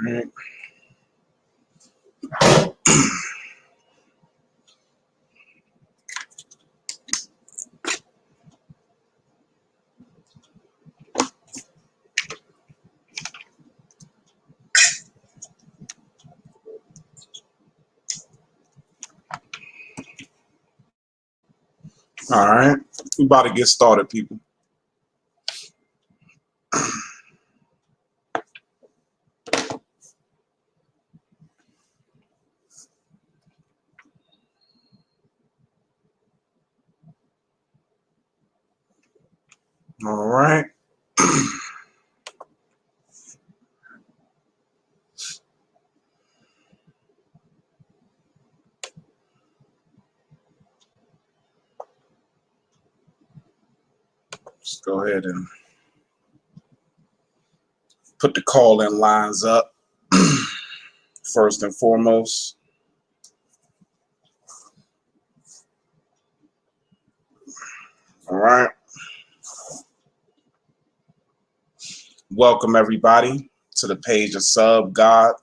right. All right. We about to get started, people. All right. Let's go ahead and put the call-in lines up first and foremost. All right. Welcome, everybody, to the page of Sub God.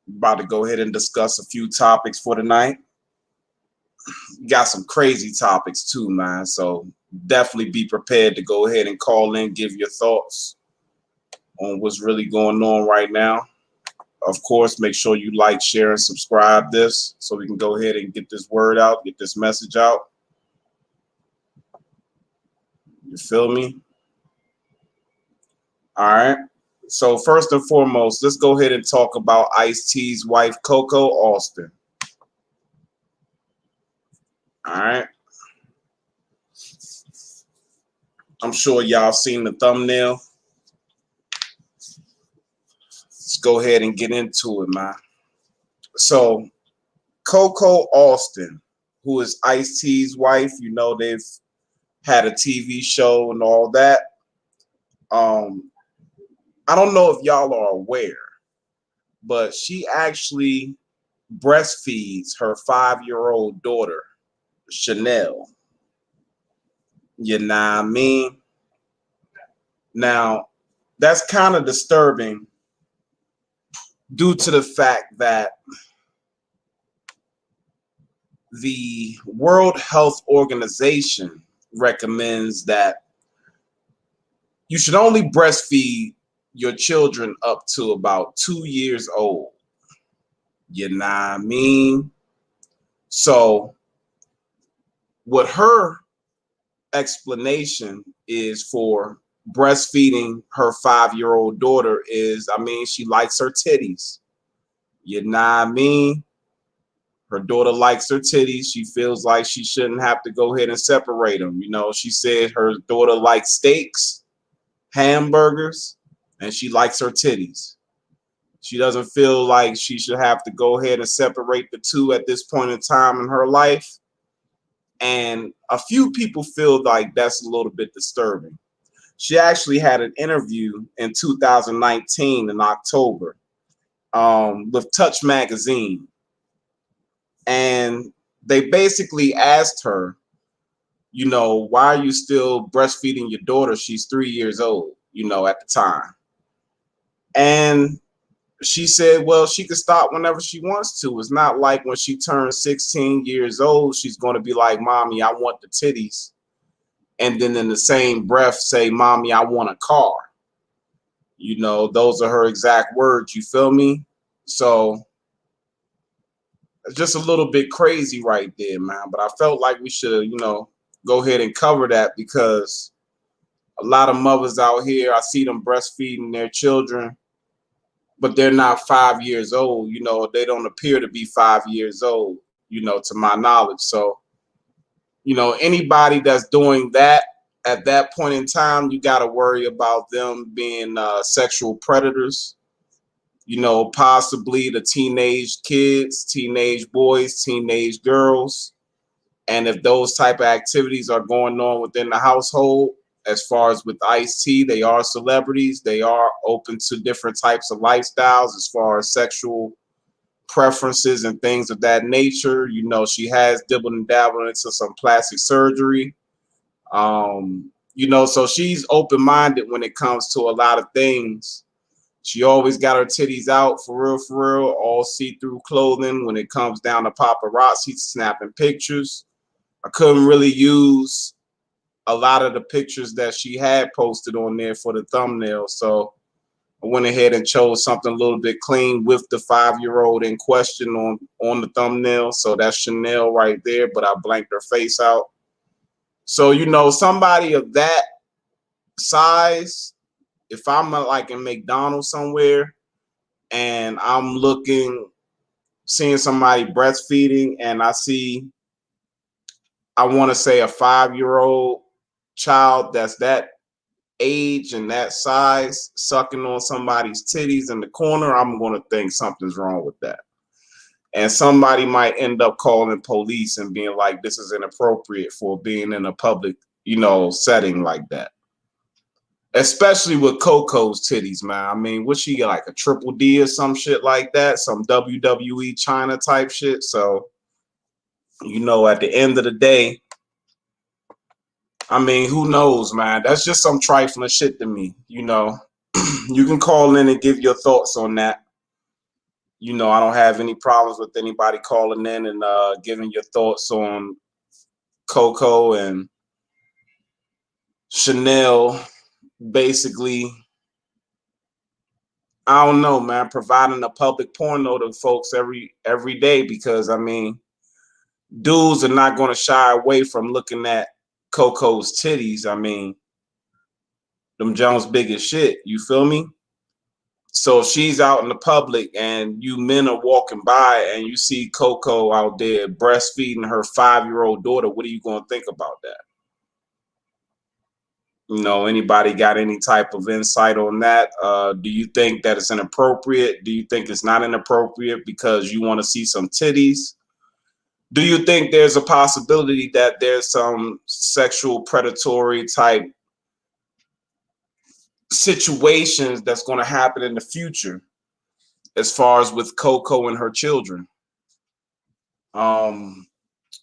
About to go ahead and discuss a few topics for tonight. Got some crazy topics too, man. So definitely be prepared to go ahead and call in, give your thoughts on what's really going on right now. Of course, make sure you like, share, and subscribe this so we can go ahead and get this word out, get this message out. You feel me? All right. So first and foremost, let's go ahead and talk about Ice-T's wife, Coco Austin. All right. I'm sure y'all seen the thumbnail. Let's go ahead and get into it, man. So Coco Austin, who is Ice-T's wife, you know, they've had a TV show and all that. I don't know if y'all are aware, but she actually breastfeeds her 5-year-old daughter, Chanel. You know what I mean? Now, that's kind of disturbing due to the fact that the World Health Organization recommends that you should only breastfeed your children up to about 2 years old. You know what I mean? So what her explanation is for breastfeeding her 5-year-old daughter is, I mean, she likes her titties. You know what I mean? Her daughter likes her titties. She feels like she shouldn't have to go ahead and separate them. You know, she said her daughter likes steaks, hamburgers, and she likes her titties. She doesn't feel like she should have to go ahead and separate the two at this point in time in her life. And a few people feel like that's a little bit disturbing. She actually had an interview in 2019 in October with Touch Magazine. And they basically asked her, you know, why are you still breastfeeding your daughter? She's 3 years old, you know, at the time. And she said, well, she can stop whenever she wants to. It's not like when she turns 16 years old, she's going to be like, Mommy, I want the titties. And then in the same breath say, Mommy, I want a car. You know, those are her exact words. You feel me? So it's just a little bit crazy right there, man. But I felt like we should, you know, go ahead and cover that because a lot of mothers out here, I see them breastfeeding their children, but they're not 5 years old. You know, they don't appear to be 5 years old, you know, to my knowledge. So, you know, anybody that's doing that at that point in time, you got to worry about them being sexual predators. You know, possibly the teenage kids, teenage boys, teenage girls. And if those type of activities are going on within the household, as far as with Ice-T, they are celebrities. They are open to different types of lifestyles as far as sexual preferences and things of that nature. You know, she has dibbled and dabbled into some plastic surgery. You know, so she's open-minded when it comes to a lot of things. She always got her titties out, for real, all see-through clothing. When it comes down to paparazzi snapping pictures, I couldn't really use a lot of the pictures that she had posted on there for the thumbnail, so I went ahead and chose something a little bit clean with the 5-year-old in question on the thumbnail. So that's Chanel right there, but I blanked her face out. So, you know, somebody of that size, if I'm like in McDonald's somewhere and I'm seeing somebody breastfeeding and I see, I want to say a 5-year-old child that's that age and that size sucking on somebody's titties in the corner, I'm going to think something's wrong with that. And somebody might end up calling police and being like, this is inappropriate for being in a public, you know, setting like that. Especially with Coco's titties, man. I mean, what she got, like a triple D or some shit like that? Some WWE China type shit. So, you know, at the end of the day, I mean, who knows, man? That's just some trifling shit to me, you know. You can call in and give your thoughts on that. You know, I don't have any problems with anybody calling in and giving your thoughts on Coco and Chanel. Basically, I don't know, man, providing a public porno to folks every day, because I mean, dudes are not going to shy away from looking at Coco's titties. I mean, them Jones big as shit. You feel me? So if she's out in the public and you men are walking by and you see Coco out there breastfeeding her 5-year-old daughter, what are you going to think about that? You know, anybody got any type of insight on that? Do you think that it's inappropriate? Do you think it's not inappropriate because you want to see some titties? Do you think there's a possibility that there's some sexual predatory type situations that's going to happen in the future as far as with Coco and her children?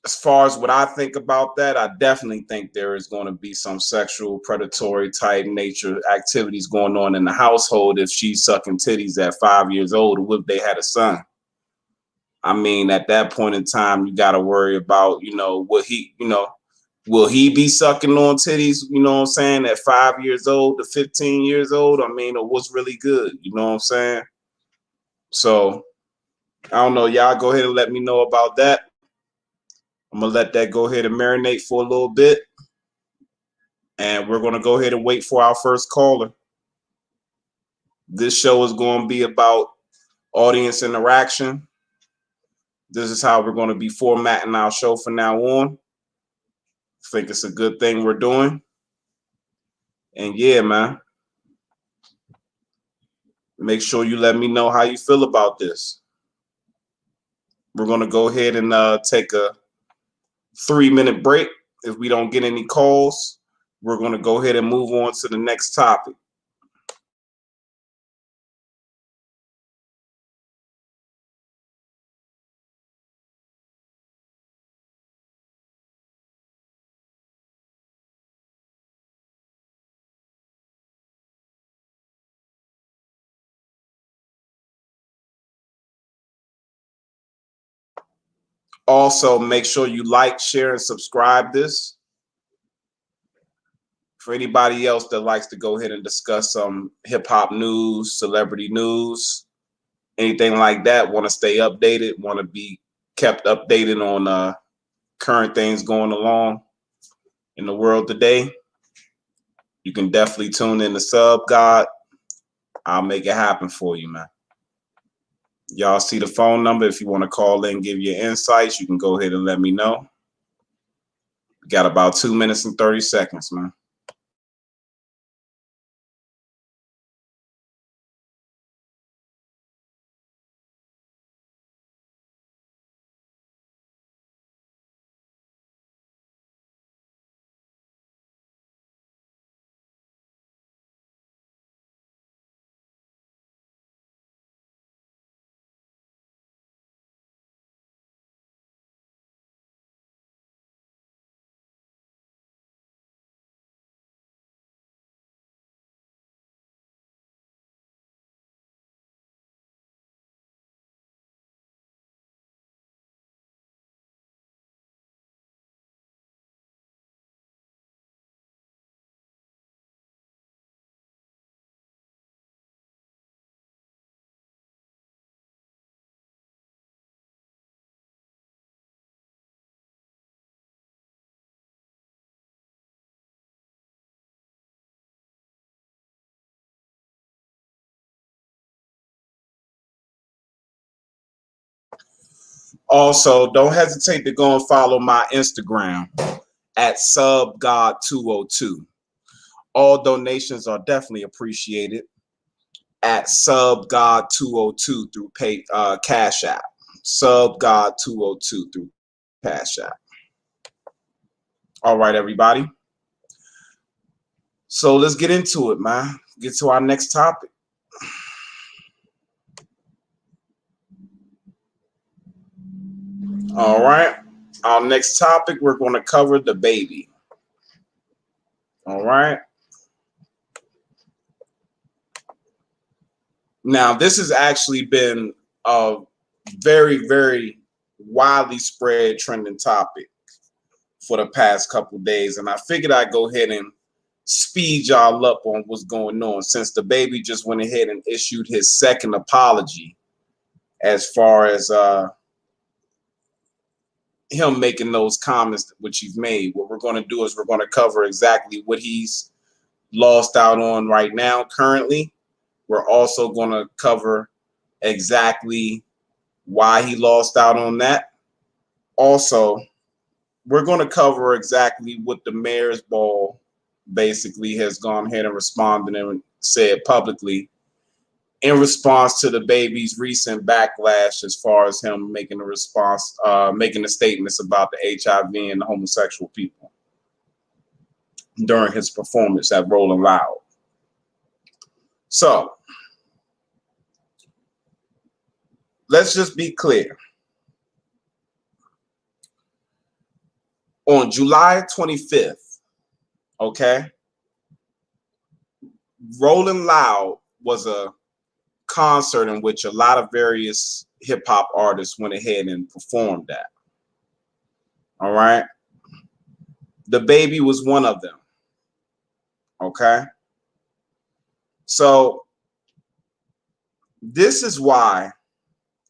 As far as what I think about that, I definitely think there is going to be some sexual predatory type nature activities going on in the household if she's sucking titties at 5 years old. What if they had a son? I mean, at that point in time, you got to worry about, you know, will he be sucking on titties, you know what I'm saying, at 5 years old to 15 years old? I mean, or what's really good, you know what I'm saying? So, I don't know. Y'all go ahead and let me know about that. I'm going to let that go ahead and marinate for a little bit. And we're going to go ahead and wait for our first caller. This show is going to be about audience interaction. This is how we're going to be formatting our show from now on. I think it's a good thing we're doing. And yeah, man, make sure you let me know how you feel about this. We're going to go ahead and take a 3-minute break. If we don't get any calls, we're going to go ahead and move on to the next topic. Also, make sure you like, share, and subscribe this. For anybody else that likes to go ahead and discuss some hip-hop news, celebrity news, anything like that, want to stay updated, want to be kept updated on current things going along in the world today, you can definitely tune in to Sub God. I'll make it happen for you, man. Y'all see the phone number. If you want to call in, give your insights, you can go ahead and let me know. We got about 2 minutes and 30 seconds, man. Also, don't hesitate to go and follow my Instagram at subgod202. All donations are definitely appreciated at subgod202 through Cash App. Subgod202 through Cash App. All right, everybody. So let's get into it, man. Get to our next topic. All right. Our next topic, we're going to cover the baby. All right. Now, this has actually been a very, very widely spread trending topic for the past couple days. And I figured I'd go ahead and speed y'all up on what's going on, since the baby just went ahead and issued his second apology as far as him making those comments which he's made. What we're going to do is we're going to cover exactly what he's lost out on right now currently. We're also going to cover exactly why he lost out on that. Also, we're going to cover exactly what the mayor's ball basically has gone ahead and responded and said publicly in response to the baby's recent backlash as far as him making a response, making the statements about the HIV and the homosexual people during his performance at Rolling Loud. So, let's just be clear. On July 25th, okay, Rolling Loud was a concert in which a lot of various hip hop artists went ahead and performed at. All right. The baby was one of them. Okay. So this is why,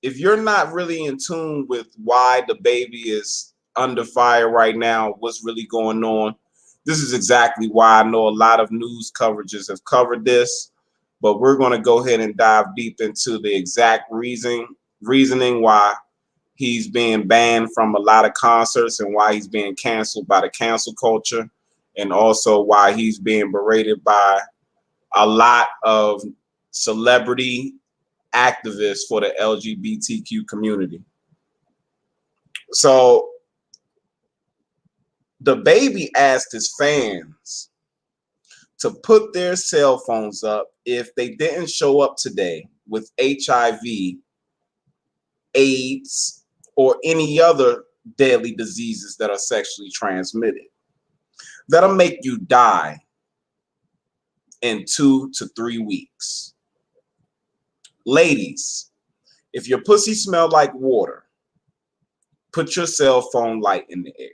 if you're not really in tune with why the baby is under fire right now, what's really going on, this is exactly why I know a lot of news coverages have covered this. But we're going to go ahead and dive deep into the exact reasoning why he's being banned from a lot of concerts and why he's being canceled by the cancel culture, and also why he's being berated by a lot of celebrity activists for the LGBTQ community. So the baby asked his fans to put their cell phones up if they didn't show up today with HIV, AIDS, or any other deadly diseases that are sexually transmitted. That'll make you die in 2 to 3 weeks. Ladies, if your pussy smelled like water, put your cell phone light in the air.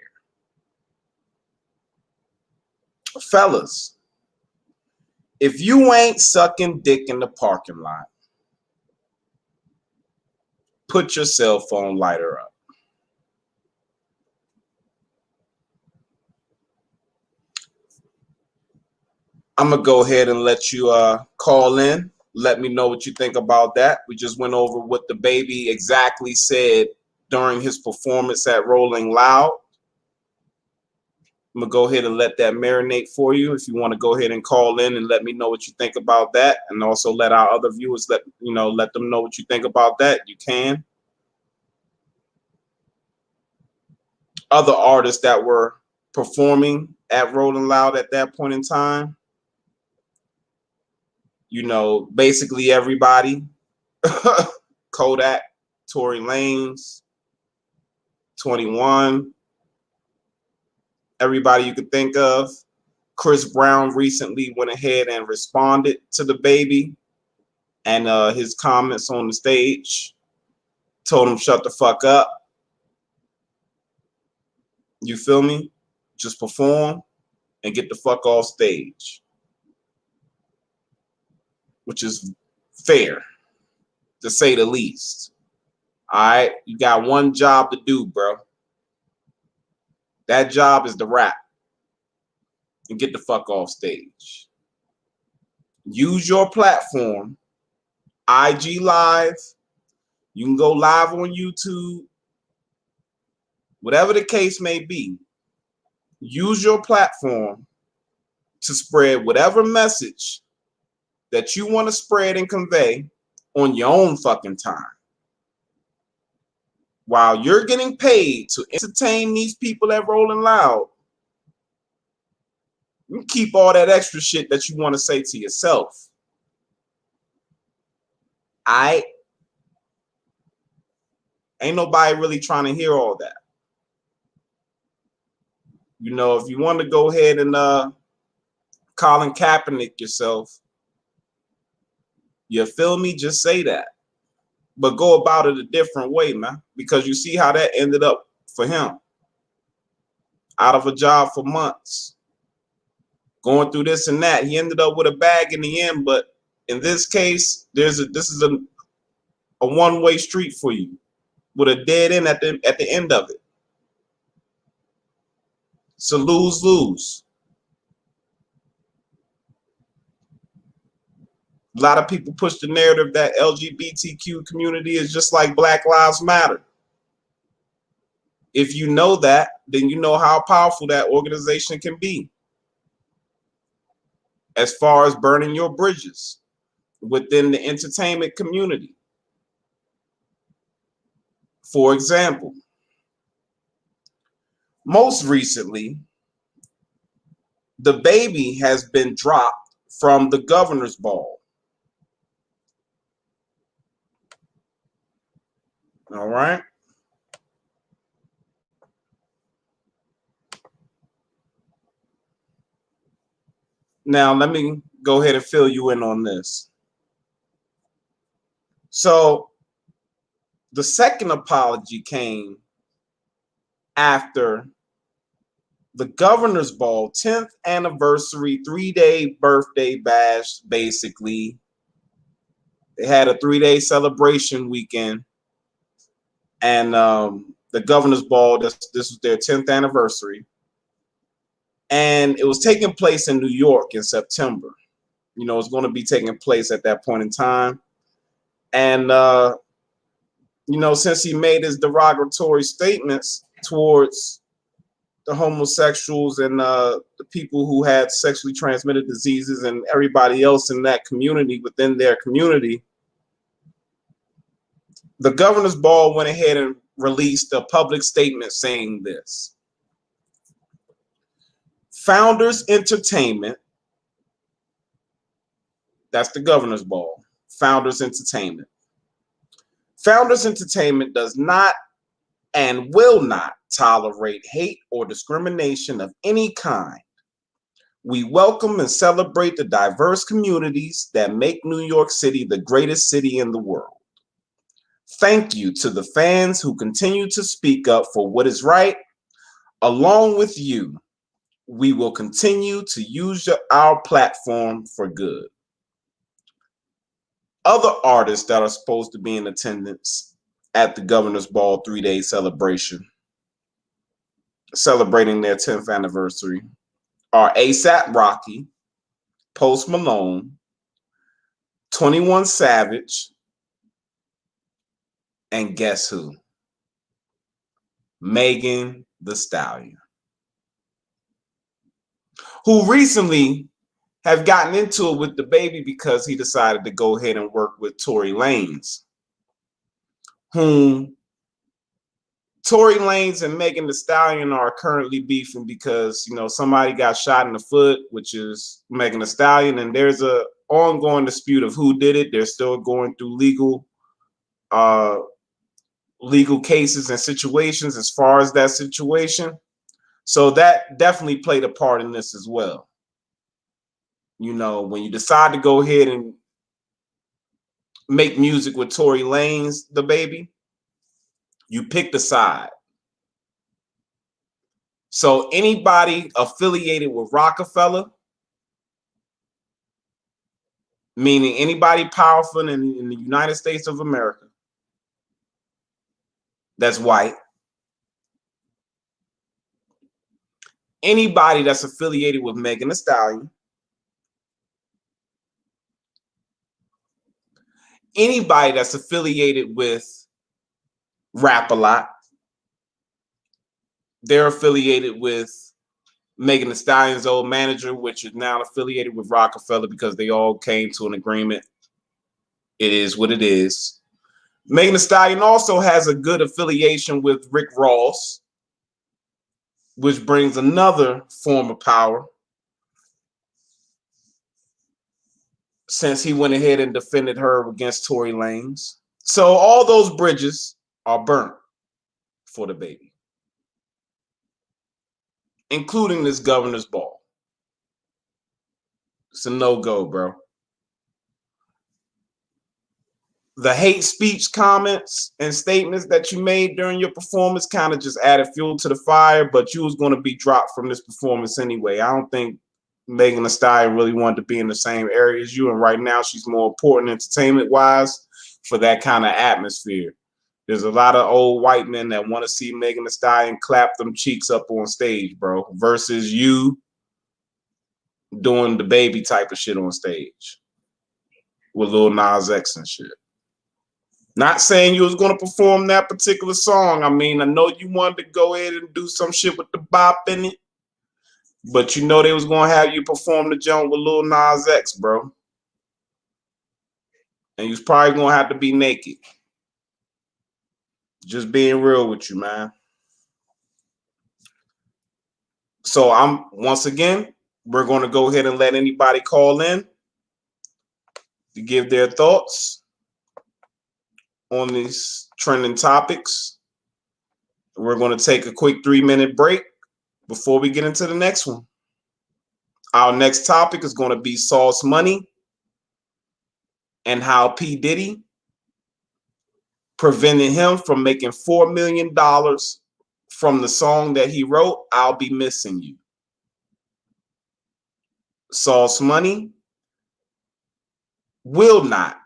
Fellas, if you ain't sucking dick in the parking lot, put your cell phone lighter up. I'm going to go ahead and let you call in. Let me know what you think about that. We just went over what the baby exactly said during his performance at Rolling Loud. I'm going to go ahead and let that marinate for you. If you want to go ahead and call in and let me know what you think about that, and also let our other viewers let them know what you think about that, you can. Other artists that were performing at Rolling Loud at that point in time, basically everybody. Kodak, Tory Lanez, 21, everybody you could think of. Chris Brown recently went ahead and responded to the baby and his comments on the stage. Told him shut the fuck up. You feel me? Just perform and get the fuck off stage. Which is fair, to say the least. All right? You got one job to do, bro. That job is to rap and get the fuck off stage. Use your platform, IG Live. You can go live on YouTube whatever the case may be, use your platform to spread whatever message that you want to spread and convey on your own fucking time. While you're getting paid to entertain these people at Rolling Loud, you keep all that extra shit that you want to say to yourself. Ain't nobody really trying to hear all that. You know, if you want to go ahead and Colin Kaepernick yourself, you feel me? Just say that. But go about it a different way, man. Because you see how that ended up for him. Out of a job for months. Going through this and that. He ended up with a bag in the end, but in this case, this is a one-way street for you. With a dead end at the end of it. It's a lose-lose. A lot of people push the narrative that LGBTQ community is just like Black Lives Matter. If you know that, then you know how powerful that organization can be. As far as burning your bridges within the entertainment community. For example, most recently, the baby has been dropped from the governor's ball. All right. Now, let me go ahead and fill you in on this. So, the second apology came after the governor's ball, 10th anniversary, 3-day birthday bash, basically. They had a 3-day celebration weekend. And the governor's ball, this was their 10th anniversary. And it was taking place in New York in September. You know, it's going to be taking place at that point in time. And, you know, since he made his derogatory statements towards the homosexuals and the people who had sexually transmitted diseases and everybody else in that community, within their community, the governor's ball went ahead and released a public statement saying this. Founders Entertainment, that's the governor's ball, Founders Entertainment. Founders Entertainment does not and will not tolerate hate or discrimination of any kind. We welcome and celebrate the diverse communities that make New York City the greatest city in the world. Thank you to the fans who continue to speak up for what is right. Along with you, we will continue to use our platform for good. Other artists that are supposed to be in attendance at the governor's ball 3-day celebration, celebrating their 10th anniversary, are A$AP Rocky, Post Malone, 21 Savage, and guess who? Megan Thee Stallion, who recently have gotten into it with the baby because he decided to go ahead and work with Tory Lanez, whom Tory Lanez and Megan Thee Stallion are currently beefing because, you know, somebody got shot in the foot, which is Megan Thee Stallion, and there's a ongoing dispute of who did it. They're still going through legal cases and situations as far as that situation. So that definitely played a part in this as well. You know, when you decide to go ahead and make music with Tory Lanez, the baby, you pick the side. So anybody affiliated with Rockefeller, meaning anybody powerful in the United States of America that's white, anybody that's affiliated with Megan Thee Stallion, anybody that's affiliated with Rap-A-Lot, They're affiliated with Megan Thee Stallion's old manager, which is now affiliated with Rockefeller because they all came to an agreement. It is what it is. Megan Thee Stallion also has a good affiliation with Rick Ross, which brings another form of power, since he went ahead and defended her against Tory Lanez. So all those bridges are burnt for the baby, including this governor's ball. It's a no-go, bro. The hate speech comments and statements that you made during your performance kind of just added fuel to the fire, but you was going to be dropped from this performance anyway. I don't think Megan Thee Stallion really wanted to be in the same area as you, and right now she's more important entertainment-wise for that kind of atmosphere. There's a lot of old white men that want to see Megan Thee Stallion clap them cheeks up on stage, bro, versus you doing the baby type of shit on stage with Lil Nas X and shit. Not saying you was going to perform that particular song. I mean, I know you wanted to go ahead and do some shit with the bop in it, but you know they was going to have you perform the joint with Lil Nas X, bro. And you was probably going to have to be naked. Just being real with you, man. So once again, we're going to go ahead and let anybody call in to give their thoughts on these trending topics. We're going to take a quick 3-minute break before we get into the next one. Our next topic is going to be Sauce Money and how P. Diddy prevented him from making $4 million from the song that he wrote, I'll Be Missing You. Sauce Money will not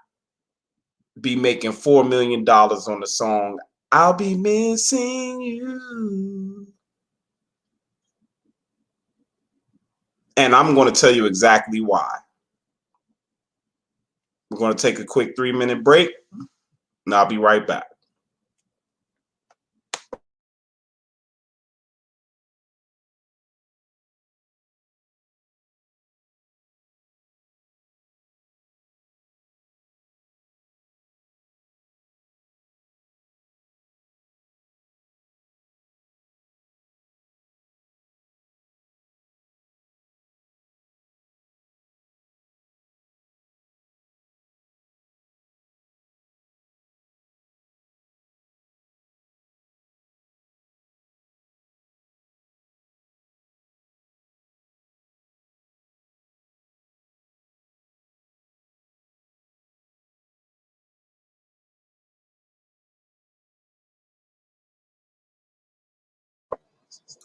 be making $4 million on the song I'll Be Missing You. And I'm going to tell you exactly why. We're going to take a quick 3-minute break, and I'll be right back.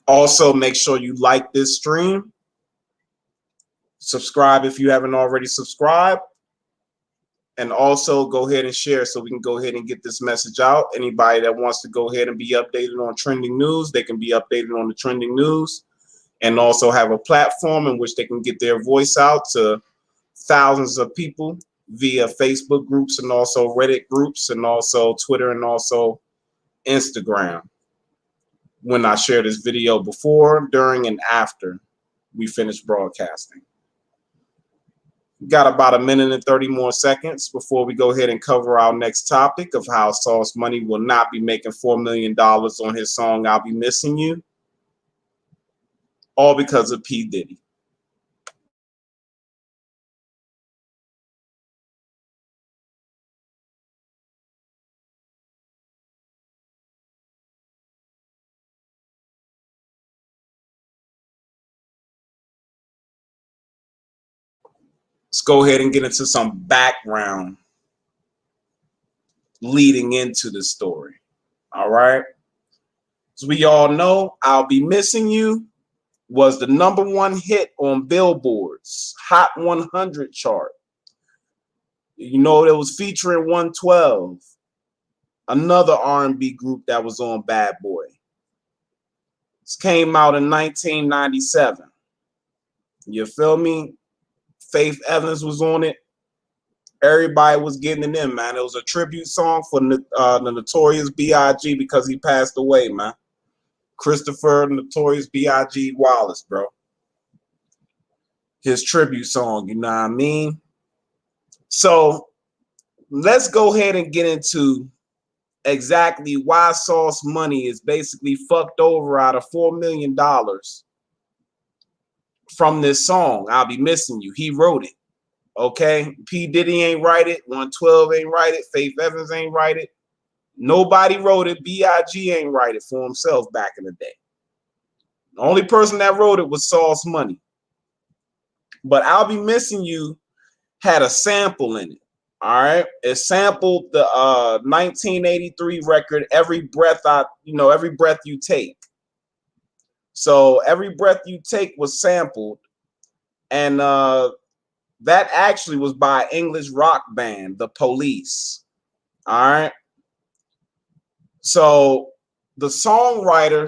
Also, make sure you like this stream. Subscribe if you haven't already subscribed. And also go ahead and share so we can go ahead and get this message out. Anybody that wants to go ahead and be updated on trending news, they can be updated on the trending news, and also have a platform in which they can get their voice out to thousands of people via Facebook groups and also Reddit groups and also Twitter and also Instagram. When I share this video before, during, and after we finish broadcasting. Got about 1 minute and 30 more seconds before we go ahead and cover our next topic of how Sauce Money will not be making $4 million on his song I'll Be Missing You. All because of P. Diddy. Let's go ahead and get into some background leading into the story. All right. As we all know, I'll Be Missing You was the #1 hit on Billboard's Hot 100 chart. You know, it was featuring 112, another R&B group that was on Bad Boy. This came out in 1997. You feel me? Faith Evans was on it. Everybody was getting it in, man. It was a tribute song for the Notorious B.I.G. because he passed away, man. Christopher Notorious B.I.G. Wallace, bro. His tribute song, you know what I mean? So let's go ahead and get into exactly why Sauce Money is basically fucked over out of $4 million from this song, I'll Be Missing You. He wrote it, okay? P. Diddy ain't write it. 112 ain't write it. Faith Evans ain't write it. Nobody wrote it. B.I.G. ain't write it for himself back in the day. The only person that wrote it was Sauce Money. But I'll Be Missing You had a sample in it. All right. It sampled the 1983 record, Every Breath You Take. So Every Breath You Take was sampled. And that actually was by English rock band, The Police. All right. So the songwriter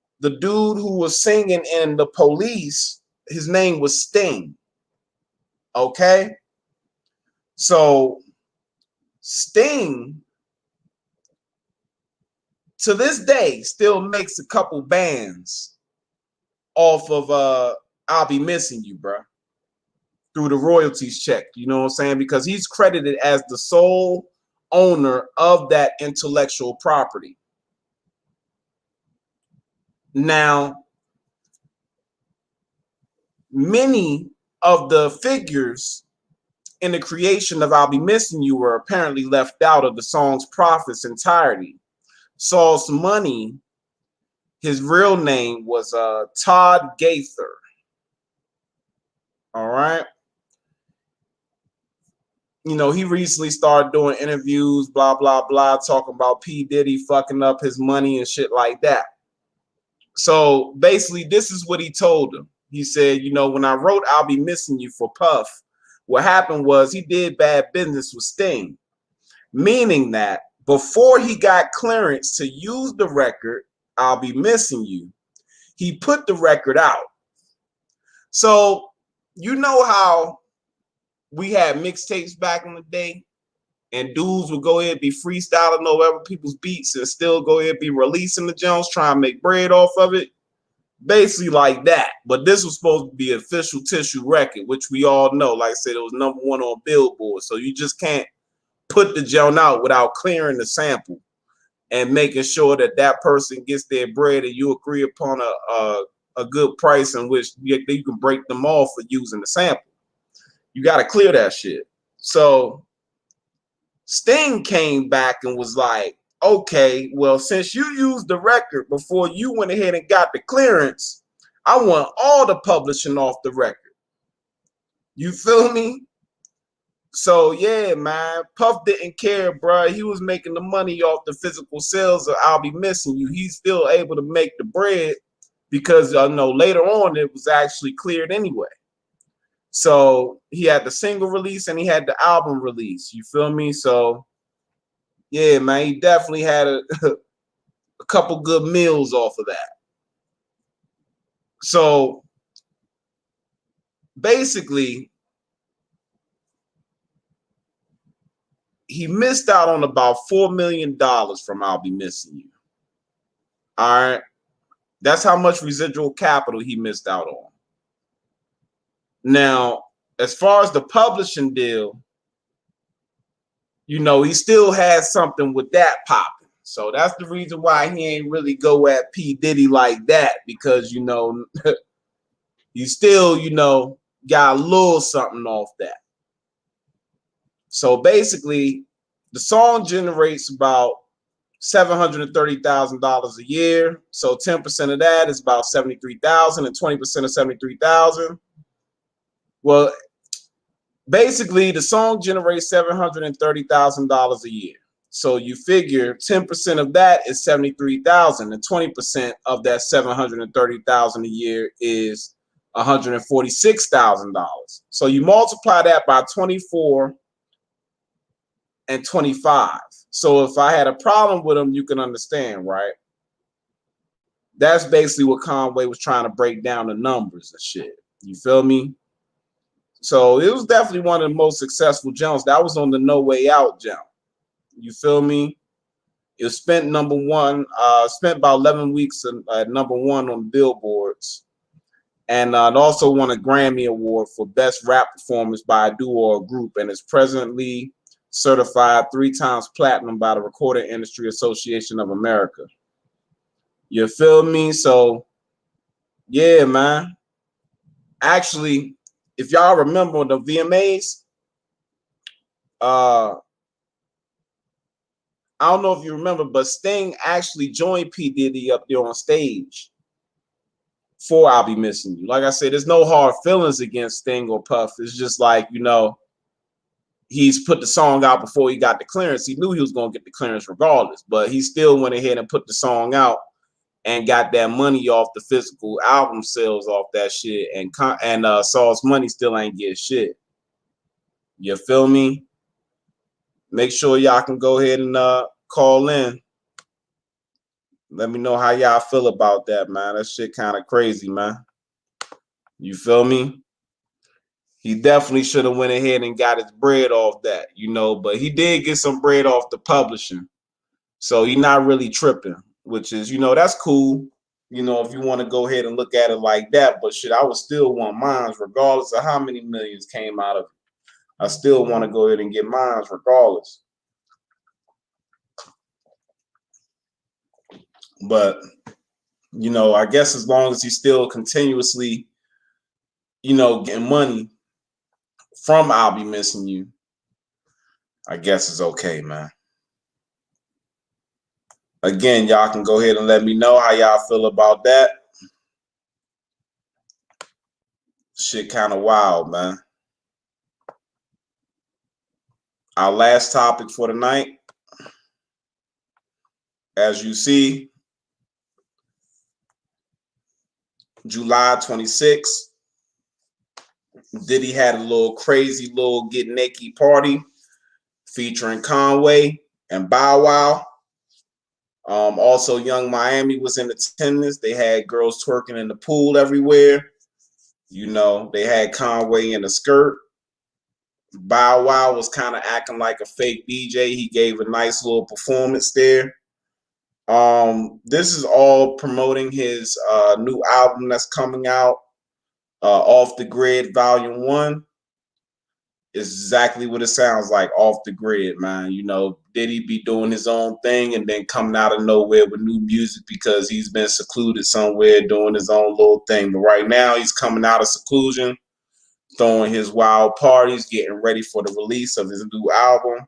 / the dude who was singing in The Police, his name was Sting. Okay. So Sting, to this day, still makes a couple bands off of I'll Be Missing You, bro, through the royalties check. You know what I'm saying? Because he's credited as the sole owner of that intellectual property. Now, many of the figures in the creation of I'll Be Missing You were apparently left out of the song's profits entirety. Sauce Money, his real name was Todd Gaither. All right. You know, he recently started doing interviews, blah, blah, blah, talking about P. Diddy fucking up his money and shit like that. So basically, this is what he told him. He said, you know, when I wrote I'll Be Missing You for Puff, what happened was he did bad business with Sting, meaning that before he got clearance to use the record, I'll Be Missing You, he put the record out. So you know how we had mixtapes back in the day, and dudes would go ahead and be freestyling over other people's beats and still go ahead and be releasing the Jones, trying to make bread off of it. Basically like that. But this was supposed to be an official tissue record, which we all know. Like I said, it was #1 on Billboard. So you just can't put the Jones out without clearing the sample and making sure that that person gets their bread and you agree upon a good price in which you can break them off for using the sample. You got to clear that shit. So Sting came back and was like, okay, well, since you used the record before you went ahead and got the clearance, I want all the publishing off the record. You feel me? So, yeah, man, Puff didn't care, bro. He was making the money off the physical sales of I'll Be Missing You. He's still able to make the bread because, later on it was actually cleared anyway. So he had the single release and he had the album release. You feel me? So, yeah, man, he definitely had a couple good meals off of that. So, basically, he missed out on about $4 million from I'll Be Missing You. All right. That's how much residual capital he missed out on. Now, as far as the publishing deal, he still has something with that popping. So that's the reason why he ain't really go at P. Diddy like that, because, you still, got a little something off that. So basically, the song generates about $730,000 a year. So 10% of that is about $73,000, and 20% of $73,000. Well, basically, the song generates $730,000 a year. So you figure 10% of that is $73,000, and 20% of that $730,000 a year is $146,000. So you multiply that by 24 and 25. So if I had a problem with them, you can understand, right? That's basically what Conway was trying to break down the numbers and shit. You feel me? So it was definitely one of the most successful jumps. That was on the No Way Out jump. You feel me? It was spent number one. Spent about 11 weeks at number one on billboards, and it also won a Grammy Award for Best Rap Performance by a Duo or Group, and is presently certified 3 times platinum by the Recording Industry Association of America. You feel me? So, yeah, man. Actually, if y'all remember the VMAs, I don't know if you remember, but Sting actually joined P. Diddy up there on stage for I'll Be Missing You. Like I said, there's no hard feelings against Sting or Puff. It's just like, you know, he's put the song out before he got the clearance. He knew he was going to get the clearance regardless, but he still went ahead and put the song out and got that money off the physical album sales off that shit. And Sauce Money still ain't get shit. You feel me? Make sure y'all can go ahead and call in. Let me know how y'all feel about that, man. That shit kind of crazy, man. You feel me? He definitely should have went ahead and got his bread off that, you know, but he did get some bread off the publishing. So he's not really tripping, which is, you know, that's cool. You know, if you want to go ahead and look at it like that, but shit, I would still want mine regardless of how many millions came out of it. I still want to go ahead and get mine regardless. But, you know, I guess as long as he's still continuously, you know, getting money from I'll Be Missing You, I guess it's okay, man. Again, y'all can go ahead and let me know how y'all feel about that. Shit kind of wild, man. Our last topic for the night, as you see, July 26th, Diddy had a little crazy little get naked party featuring Conway and Bow Wow. Also, Young Miami was in attendance. They had girls twerking in the pool everywhere. You know, they had Conway in a skirt. Bow Wow was kind of acting like a fake DJ. He gave a nice little performance there. This is all promoting his new album that's coming out, Off the Grid Volume 1. It's exactly what it sounds like, off the grid, man. You know, Diddy be doing his own thing and then coming out of nowhere with new music because he's been secluded somewhere doing his own little thing. But right now he's coming out of seclusion, throwing his wild parties, getting ready for the release of his new album.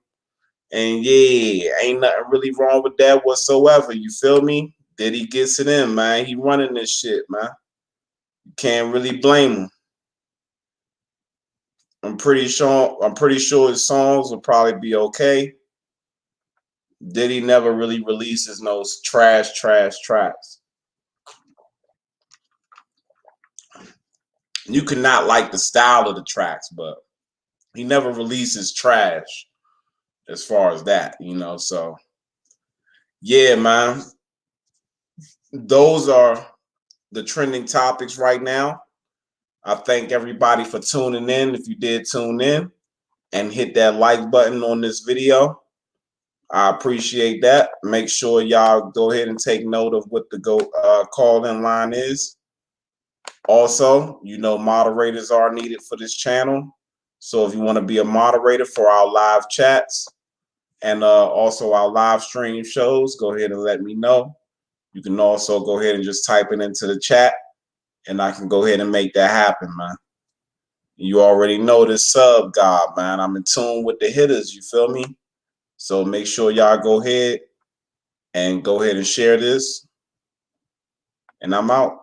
And yeah, ain't nothing really wrong with that whatsoever. You feel me? Diddy gets it in, man. He running this shit, man. You can't really blame him. I'm pretty sure his songs will probably be okay. Diddy never really releases those trash tracks. You could not like the style of the tracks, but he never releases trash as far as that, you know. So yeah, man. Those are the trending topics right now. I thank everybody for tuning in. If you did tune in and hit that like button on this video, I appreciate that. Make sure y'all go ahead and take note of what the call-in line is. Also, you know, moderators are needed for this channel. So if you want to be a moderator for our live chats and also our live stream shows, go ahead and let me know. You can also go ahead and just type it into the chat and I can go ahead and make that happen, man. You already know this sub god, man. I'm in tune with the hitters, you feel me? So make sure y'all go ahead and share this. And I'm out.